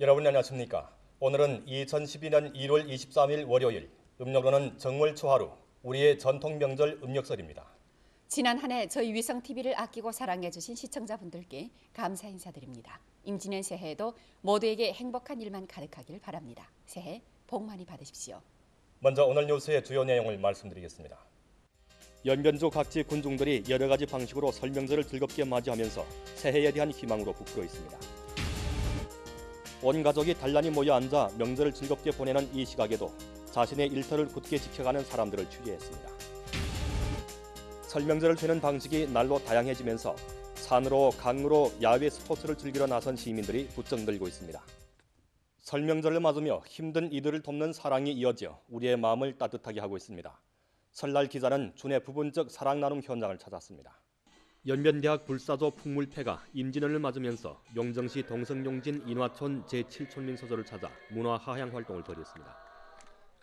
여러분 안녕하십니까? 오늘은 2012년 1월 23일 월요일, 음력으로는 정월 초하루, 우리의 전통 명절 음력설입니다. 지난 한 해 저희 위성TV를 아끼고 사랑해주신 시청자분들께 감사 인사드립니다. 임진년 새해에도 모두에게 행복한 일만 가득하길 바랍니다. 새해 복 많이 받으십시오. 먼저 오늘 뉴스의 주요 내용을 말씀드리겠습니다. 연변조 각지 군중들이 여러 가지 방식으로 설명절을 즐겁게 맞이하면서 새해에 대한 희망으로 부풀어 있습니다. 온 가족이 단란히 모여 앉아 명절을 즐겁게 보내는 이 시각에도 자신의 일터를 굳게 지켜가는 사람들을 취재했습니다. 설명절을 되는 방식이 날로 다양해지면서 산으로 강으로 야외 스포츠를 즐기러 나선 시민들이 부쩍 늘고 있습니다. 설명절을 맞으며 힘든 이들을 돕는 사랑이 이어져 우리의 마음을 따뜻하게 하고 있습니다. 설날 기자는 준의 부분적 사랑 나눔 현장을 찾았습니다. 연변대학 불사조 풍물패가 임진년을 맞으면서 용정시 동성용진 인화촌 제7촌민 서조를 찾아 문화 하향 활동을 벌였습니다.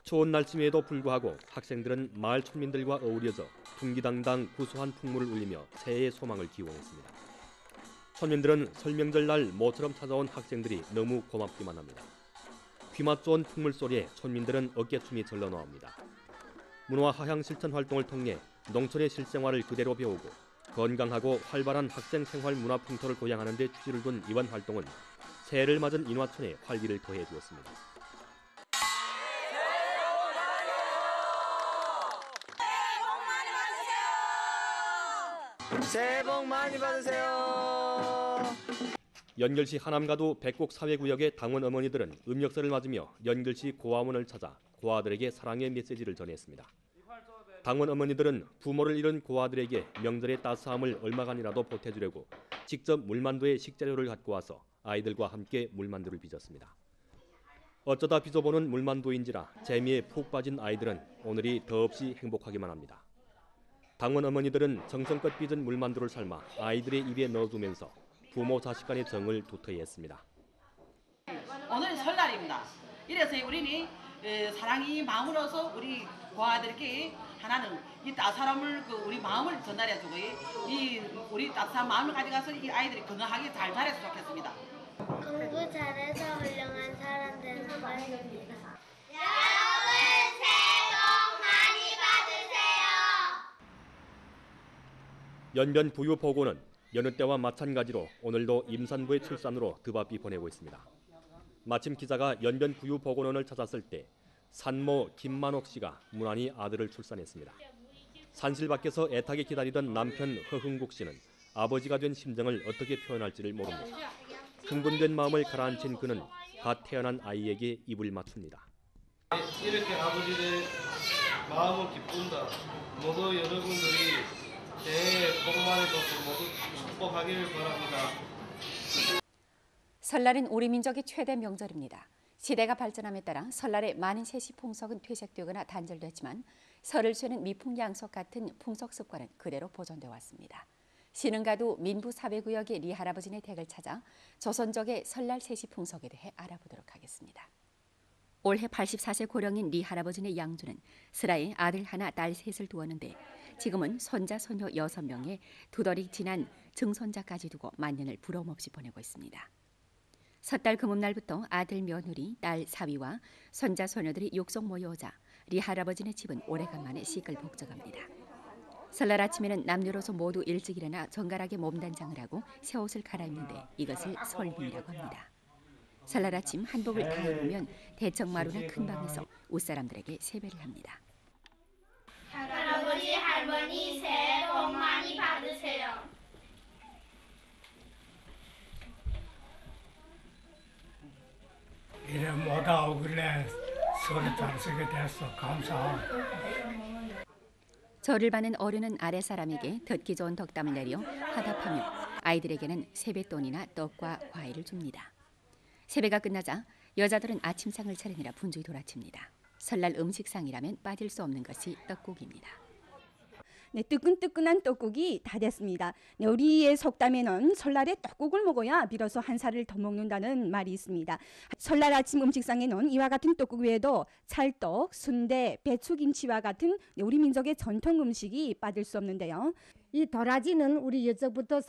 추운 날씨에도 불구하고 학생들은 마을 촌민들과 어우러져 풍기당당 구수한 풍물을 울리며 새해의 소망을 기원했습니다. 촌민들은 설명절 날 모처럼 찾아온 학생들이 너무 고맙기만 합니다. 귀맛 좋은 풍물 소리에 촌민들은 어깨춤이 절로 나옵니다. 문화 하향 실천 활동을 통해 농촌의 실생활을 그대로 배우고 건강하고 활발한 학생 생활 문화 풍토를 고양하는 데 취지를 둔 이번 활동은 새해를 맞은 인화촌에 활기를 더해 주었습니다. 새해 복 많이 받으세요. 연결시 하남가두 백곡 사회구역의 당원 어머니들은 음력설을 맞으며 연결시 고아원을 찾아 고아들에게 사랑의 메시지를 전했습니다. 당원 어머니들은 부모를 잃은 고아들에게 명절의 따스함을 얼마간이라도 보태주려고 직접 물만두에 식재료를 갖고 와서 아이들과 함께 물만두를 빚었습니다. 어쩌다 빚어보는 물만두인지라 재미에 푹 빠진 아이들은 오늘이 더없이 행복하기만 합니다. 당원 어머니들은 정성껏 빚은 물만두를 삶아 아이들의 입에 넣어주면서 부모 자식 간의 정을 두터이 했습니다. 오늘은 설날입니다. 이래서 우리는 사랑이 마음으로서 우리 고아들께 하나는 이 따스함을 우리 마음을 전달해주고 이 우리 따스한 마음을 가져가서 이 아이들이 건강하게 잘 자랐으면 좋겠습니다. 공부 잘해서 훌륭한 사람 되는 것입니다. 여러분 새해 복 많이 받으세요. 연변 부유 보고는 여느 때와 마찬가지로 오늘도 임산부의 출산으로 드바삐 보내고 있습니다. 마침 기자가 연변 부유 보건원을 찾았을 때 산모 김만옥 씨가 무난히 아들을 출산했습니다. 산실 밖에서 애타게 기다리던 남편 허흥국 씨는 아버지가 된 심정을 어떻게 표현할지를 모릅니다. 흥분된 마음을 가라앉힌 그는 갓 태어난 아이에게 입을 맞춥니다. 이렇게 아버지의 마음은 기쁜다. 모두 여러분들이 새해 복 많이 받고 모두 축복하기를 바랍니다. 설날은 우리 민족의 최대 명절입니다. 시대가 발전함에 따라 설날의 많은 세시 풍속은 퇴색되거나 단절됐지만 설을 쇠는 미풍양속 같은 풍속 습관은 그대로 보존되어 왔습니다. 신흥가두 민부 사회구역의 리 할아버지네 댁을 찾아 조선족의 설날 세시 풍속에 대해 알아보도록 하겠습니다. 올해 84세 고령인 리 할아버지네 양주는 슬하에 아들 하나, 딸 셋을 두었는데 지금은 손자, 손녀 6명에 두더리 지난 증손자까지 두고 만년을 부러움 없이 보내고 있습니다. 섣달 금음날부터 아들 며느리, 딸 사위와 손자, 소녀들이 육속 모여오자 리 할아버지네 집은 오래간만에 시끌벅적합니다. 설날 아침에는 남녀로서 모두 일찍 일어나 정갈하게 몸단장을 하고 새 옷을 갈아입는데 이것을 설빙이라고 합니다. 설날 아침 한복을 다 입으면 대청마루나 큰 방에서 웃사람들에게 세배를 합니다. 할아버지 할머니 새해 복 많이 받으세요. 이래 못하오길래 서로 잘 쓰게 됐어. 감사하고. 절을 받는 어른은 아랫사람에게 듣기 좋은 덕담을 내려 화답하며 아이들에게는 세뱃돈이나 떡과 과일을 줍니다. 세배가 끝나자 여자들은 아침상을 차리느라 분주히 돌아칩니다. 설날 음식상이라면 빠질 수 없는 것이 떡국입니다. 네, 뜨끈뜨끈한 떡국이 다 됐습니다. 네, 우리의 속담에는 설날에 떡국을 먹어야 비로소 한 살을 더 먹는다는 말이 있습니다. 설날 아침 음식상에는 이와 같은 떡국 외에도 찰떡, 순대, 배추김치와 같은 우리 민족의 전통 음식이 빠질 수 없는데요. 이 도라지는 우리 옛적부터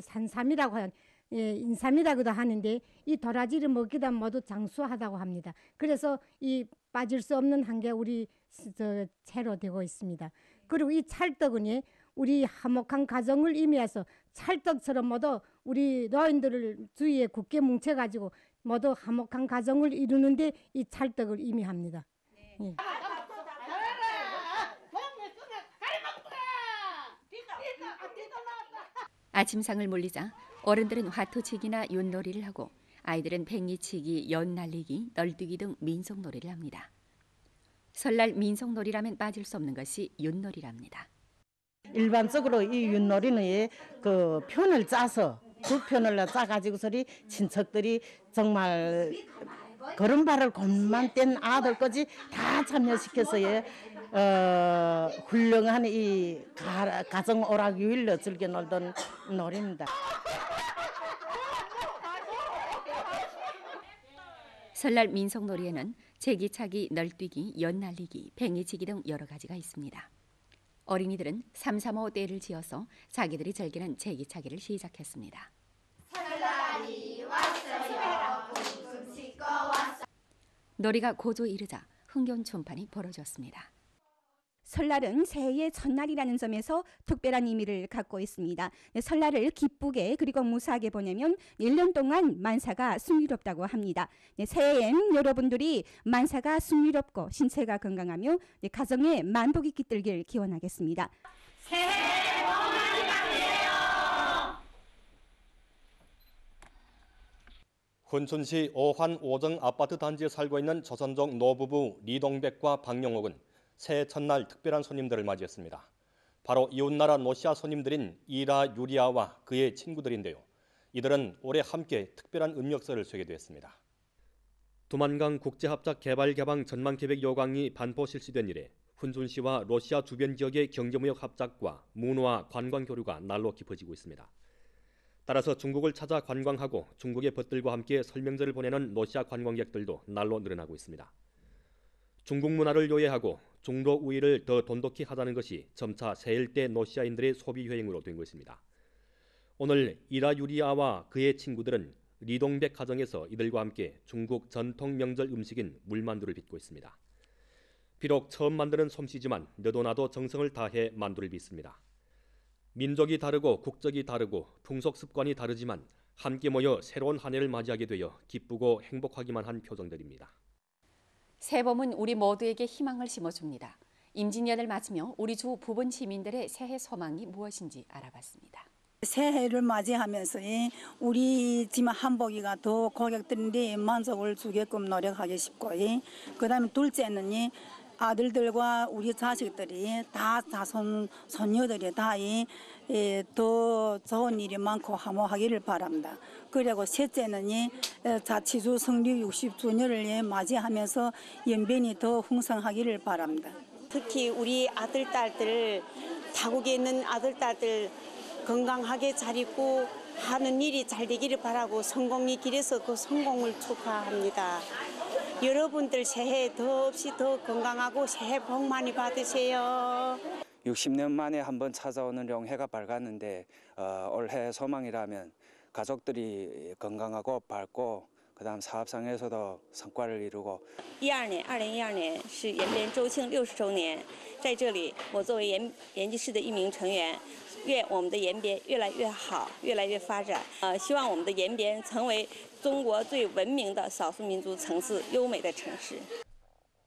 산삼이라고 하는 인삼이라고도 하는데 이 도라지를 먹기다 모두 장수하다고 합니다. 그래서 이 빠질 수 없는 한 게 우리 채로 되고 있습니다. 그리고 이 찰떡은 우리 화목한 가정을 의미해서 찰떡처럼 모두 우리 노인들을 주위에 굳게 뭉쳐가지고 모두 화목한 가정을 이루는데 이 찰떡을 의미합니다. 예. 아침상을 몰리자 어른들은 화투치기나 윷놀이를 하고 아이들은 팽이치기, 연 날리기, 널뛰기 등 민속놀이를 합니다. 설날 민속놀이라면 빠질 수 없는 것이 윷놀이랍니다. 일반적으로 이 윷놀이는 그 편을 짜서 두 편을 짜가지고서리 친척들이 정말 걸음발을 곧만 뗀 아들까지 다 참여시켜서 훌륭한 이 가정 오락유일로 즐겨 놀던 놀이입니다. 설날 민속놀이에는 제기차기, 널뛰기, 연날리기, 팽이치기 등 여러 가지가 있습니다. 어린이들은 335 떼를 지어서 자기들이 즐기는 제기차기를 시작했습니다. 설날이 왔어요. 붕붕 씻고 왔어. 놀이가 고조 이르자 흥겨운 춤판이 벌어졌습니다. 설날은 새해의 첫날이라는 점에서 특별한 의미를 갖고 있습니다. 설날을 기쁘게 그리고 무사하게 보내면 1년 동안 만사가 순유롭다고 합니다. 새해엔 여러분들이 만사가 순유롭고 신체가 건강하며 가정에 만복이 깃들길 기원하겠습니다. 새해 복 많이 받으세요. 훈춘시 어환 오정 아파트 단지에 살고 있는 조선족 노부부 리동백과 박영옥은 새해 첫날 특별한 손님들을 맞이했습니다. 바로 이웃나라 러시아 손님들인 이라 유리아와 그의 친구들인데요. 이들은 올해 함께 특별한 음력설을 쓰게 되었습니다. 두만강 국제합작개발개방 전망계획 요강이 반포 실시된 이래 훈춘시와 러시아 주변 지역의 경제무역 합작과 문화 관광 교류가 날로 깊어지고 있습니다. 따라서 중국을 찾아 관광하고 중국의 벗들과 함께 설명절을 보내는 러시아 관광객들도 날로 늘어나고 있습니다. 중국 문화를 요해하고 중로 우위를 더 돈독히 하자는 것이 점차 새일대 러시아인들의 소비 유행으로 된 것입니다. 오늘 이라 유리아와 그의 친구들은 리동백 가정에서 이들과 함께 중국 전통 명절 음식인 물만두를 빚고 있습니다. 비록 처음 만드는 솜씨지만 너도나도 정성을 다해 만두를 빚습니다. 민족이 다르고 국적이 다르고 풍속 습관이 다르지만 함께 모여 새로운 한 해를 맞이하게 되어 기쁘고 행복하기만 한 표정들입니다. 새봄은 우리 모두에게 희망을 심어줍니다. 임진년을 맞으며 우리 주 부분 시민들의 새해 소망이 무엇인지 알아봤습니다. 새해를 맞이하면서 우리 집 한복이가 더 고객들인데 만족을 주게끔 노력하고 싶고, 그다음에 둘째는 아들들과 우리 자식들이 다 자손 손녀들이 다 더 좋은 일이 많고 화목하기를 바랍니다. 그리고 셋째는 자치주 성립 60주년을 맞이하면서 연변이 더 풍성하기를 바랍니다. 특히 우리 아들 딸들 타국에 있는 아들 딸들 건강하게 잘 있고 하는 일이 잘 되기를 바라고 성공의 길에서 그 성공을 축하합니다. 여러분들 새해 더없이 더 건강하고 새해 복 많이 받으세요. 60년 만에 한번 찾아오는 용해가 밝았는데 올해 소망이라면 가족들이 건강하고 밝고 그다음 사업상에서도 성과를 이루고 2012年是延边周庆60周年，在这里我作为延吉市的一名成员，愿我们的延边越来越好，越来越发展。希望我们的延边成为中国最文明的少数民族城市，优美的城市。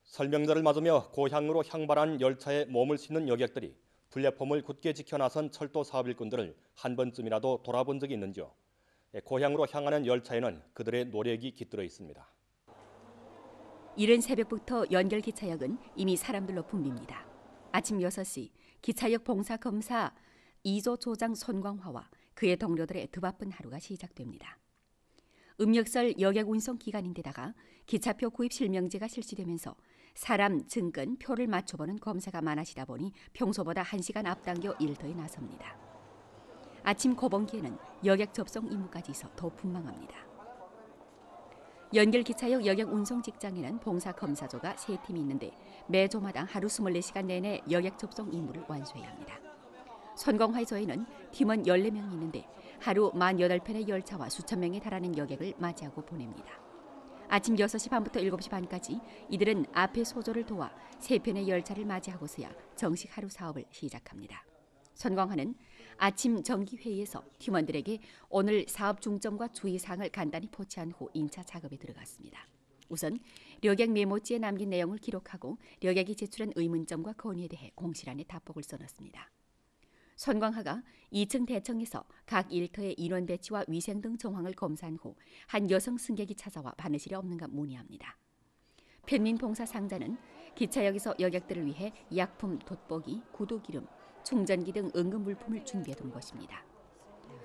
설명절을 맞으며 고향으로 향발한 열차에 몸을 싣는 여객들이 플랫폼을 굳게 지켜 나선 철도 사업 일꾼들을 한 번쯤이라도 돌아본 적이 있는지요? 고향으로 향하는 열차에는 그들의 노력이 깃들어 있습니다. 이른 새벽부터 연결기차역은 이미 사람들로 붐빕니다. 아침 6시 기차역 봉사검사 2조 조장 손광화와 그의 동료들의 드바쁜 하루가 시작됩니다. 음력설 여객 운송 기간인데다가 기차표 구입 실명제가 실시되면서 사람, 증권, 표를 맞춰보는 검사가 많아지다 보니 평소보다 1시간 앞당겨 일터에 나섭니다. 아침 고봉기에는 여객 접송 임무까지 있어 더 분망합니다. 연결기차역 여객 운송 직장에는 봉사검사조가 3팀이 있는데 매 조마다 하루 24시간 내내 여객 접송 임무를 완수해야 합니다. 손광화의 조에는 팀원 14명이 있는데 하루 18편의 열차와 수천 명에 달하는 여객을 맞이하고 보냅니다. 아침 6시 반부터 7시 반까지 이들은 앞에 소조를 도와 3편의 열차를 맞이하고서야 정식 하루 사업을 시작합니다. 선광화는 아침 정기회의에서 팀원들에게 오늘 사업 중점과 주의사항을 간단히 포치한 후 인차 작업에 들어갔습니다. 우선 려객 메모지에 남긴 내용을 기록하고 려객이 제출한 의문점과 건의에 대해 공실안에 답복을 써놨습니다. 선광화가 2층 대청에서 각 일터의 인원 배치와 위생 등 정황을 검사한 후 한 여성 승객이 찾아와 바느질이 없는가 문의합니다. 편민봉사 상자는 기차역에서 여객들을 위해 약품, 돋보기, 구두기름, 충전기 등 응급 물품을 준비해둔 것입니다.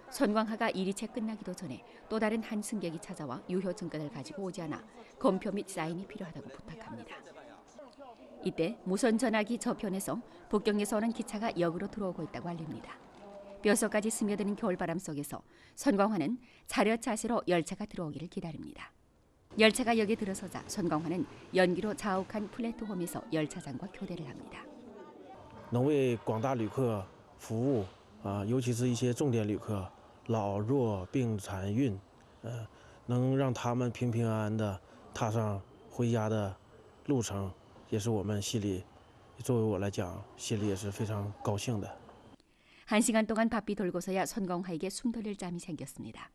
선광화가 일이 채 끝나기도 전에 또 다른 한 승객이 찾아와 유효 증거를 가지고 오지 않아 검표 및 사인이 필요하다고 부탁합니다. 이때 무선 전화기 저편에서 북경에서 오는 기차가 역으로 들어오고 있다고 알립니다. 뼛속까지 스며드는 겨울바람 속에서 선광화는 차렷 자세로 열차가 들어오기를 기다립니다. 열차가 역에 들어서자 선광화는 연기로 자욱한 플랫폼에서 열차장과 교대를 합니다. 能为广大旅客服务尤其是一些重点旅客，老弱病残孕，能让他们平平安安的踏上回家的路程，也是我们心里，作为我来讲，心里也是非常高兴的。 1시간 동안 바삐 돌고서야 선광화에게 숨 돌릴 짬이 생겼습니다.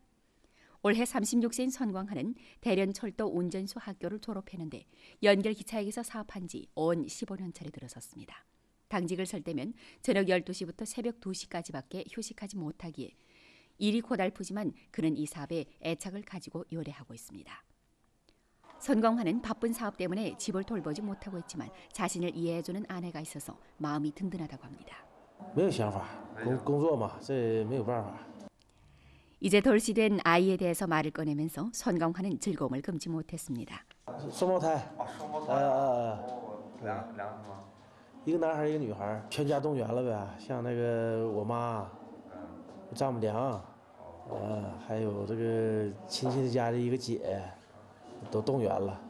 올해 36세인 선광화는 대련철도 운전수 학교를 졸업했는데 연결 기차역에서 사업한 지 온 15년 차례 들어섰습니다. 당직을 설 때면 저녁 12시부터 새벽 2시까지밖에 휴식하지 못하기에 일이 고달프지만 그는 이 사업에 애착을 가지고 요래하고 있습니다. 선광화는 바쁜 사업 때문에 집을 돌보지 못하고 있지만 자신을 이해해주는 아내가 있어서 마음이 든든하다고 합니다. 没有想法，工作嘛，这没有办法。 이제 돌시된 아이에 대해서 말을 꺼내면서 선광화는 즐거움을 금치 못했습니다. 双胞胎，一个男孩一个女孩，全家动员了呗。像那个我妈、丈母娘，还有这个亲戚家的一个姐，都动员了。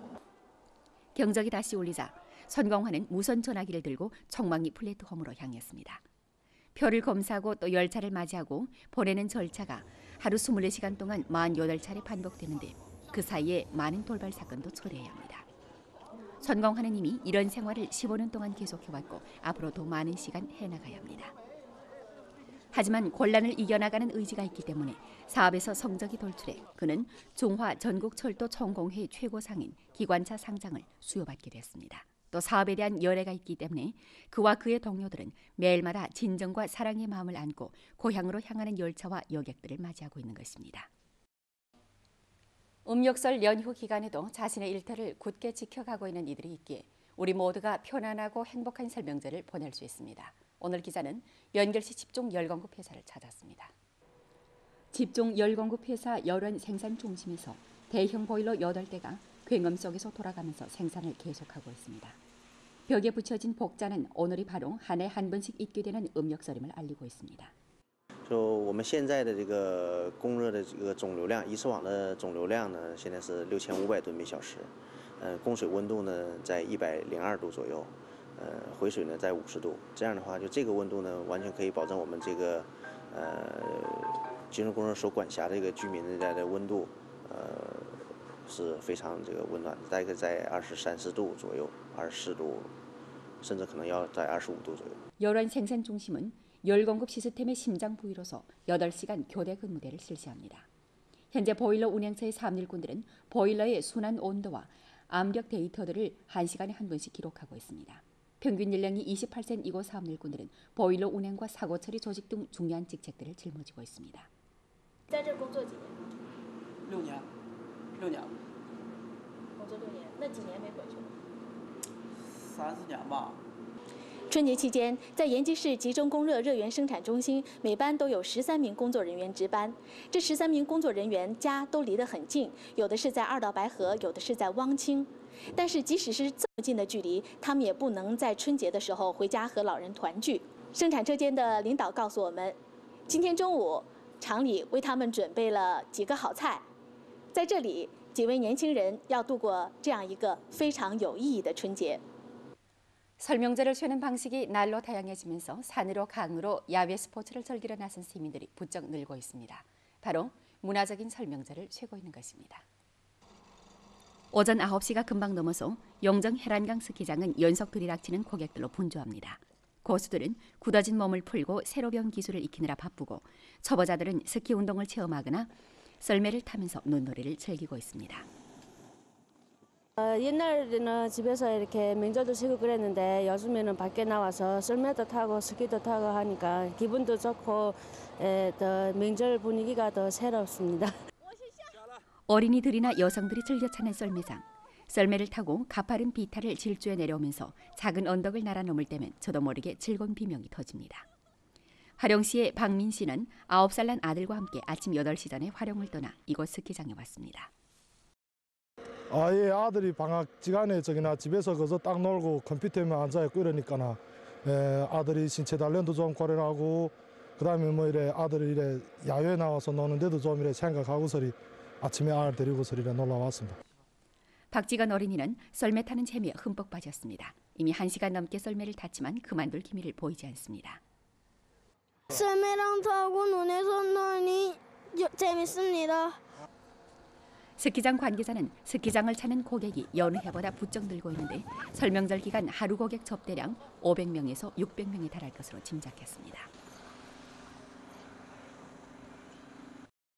경적이 다시 울리자 선광화는 무선 전화기를 들고 청망리 플랫폼으로 향했습니다. 표를 검사하고 또 열차를 맞이하고 보내는 절차가 하루 24시간 동안 48차례 반복되는데 그 사이에 많은 돌발 사건도 처리해야 합니다. 선광화는 이미 이런 생활을 15년 동안 계속해왔고 앞으로 더 많은 시간 해나가야 합니다. 하지만 곤란을 이겨나가는 의지가 있기 때문에 사업에서 성적이 돌출해 그는 중화 전국철도 총공회 최고상인 기관차 상장을 수여받게 됐습니다. 또 사업에 대한 열애가 있기 때문에 그와 그의 동료들은 매일마다 진정과 사랑의 마음을 안고 고향으로 향하는 열차와 여객들을 맞이하고 있는 것입니다. 음력설 연휴 기간에도 자신의 일터를 굳게 지켜가고 있는 이들이 있기에 우리 모두가 편안하고 행복한 설명절을 보낼 수 있습니다. 오늘 기자는 연결시 집중 열공급 회사를 찾았습니다. 집중 열공급 회사 열원 생산 중심에서 대형 보일러 8대가 굉음 속에서 돌아가면서 생산을 계속하고 있습니다. 벽에 붙여진 복자는 오늘이 바로 한 해 한 번씩 있게 되는 음력설임을 알리고 있습니다. 就我们现在的这个供热的这个总流量，一次网的总流量呢，现在是6500吨每小时，供水温度呢在102度左右，回水呢在50度，这样的话，就这个温度呢，完全可以保证我们这个集中供热所管辖的这个居民的温度，是非常这个温暖的，大概在23、4度左右，24度，甚至可能要在25度左右。 열원 생산 중심은 열공급 시스템의 심장 부위로서 8시간 교대 근무대를 실시합니다. 현재 보일러 운행처의 사업일꾼들은 보일러의 순환 온도와 압력 데이터들을 1시간에 한 번씩 기록하고 있습니다. 평균 연령이 28세인 이곳 사업일꾼들은 보일러 운행과 사고 처리 조직 등 중요한 직책들을 짊어지고 있습니다. 在这工作几年？6年，6年。工作6年，那几年没回去了？3、4年吧。 春节期间，在延吉市集中供热热源生产中心，每班都有13名工作人员值班。这13名工作人员家都离得很近，有的是在2道白河，有的是在汪清。但是即使是这么近的距离，他们也不能在春节的时候回家和老人团聚。生产车间的领导告诉我们，今天中午厂里为他们准备了几个好菜，在这里，几位年轻人要度过这样一个非常有意义的春节。 설명절을 쉬는 방식이 날로 다양해지면서 산으로 강으로 야외 스포츠를 즐기러 나선 시민들이 부쩍 늘고 있습니다. 바로 문화적인 설명절을 쇠고 있는 것입니다. 오전 9시가 금방 넘어서 용정 해란강 스키장은 연속 들이닥치는 고객들로 분주합니다. 고수들은 굳어진 몸을 풀고 새로 배운 기술을 익히느라 바쁘고 초보자들은 스키 운동을 체험하거나 썰매를 타면서 눈놀이를 즐기고 있습니다. 옛날에는 집에서 이렇게 명절도 쉬고 그랬는데 요즘에는 밖에 나와서 썰매도 타고 스키도 타고 하니까 기분도 좋고 더 명절 분위기가 더 새롭습니다. 어린이들이나 여성들이 즐겨 찾는 썰매장. 썰매를 타고 가파른 비탈을 질주해 내려오면서 작은 언덕을 날아 넘을 때면 저도 모르게 즐거운 비명이 터집니다. 화령시의 박민 씨는 9살 난 아들과 함께 아침 8시 전에 화령을 떠나 이곳 스키장에 왔습니다. 예, 아들이 방학 시간에 저기나 집에서 거기서 딱 놀고 컴퓨터에만 앉아있고 이러니까나 아들이 신체 단련도 좀 고려하고 그다음에 뭐 이래 아들이 이래 야외 나와서 노는데도 좀 이래 생각하고서리 아침에 아들 데리고서리 놀러 왔습니다. 박지건 어린이는 썰매 타는 재미에 흠뻑 빠졌습니다. 이미 1시간 넘게 썰매를 탔지만 그만둘 기미를 보이지 않습니다. 썰매랑 타고 논에서 노니 재밌습니다. 스키장 관계자는 스키장을 찾는 고객이 여느 해보다 부쩍 늘고 있는데 설명절 기간 하루 고객 접대량 500명에서 600명에 달할 것으로 짐작했습니다.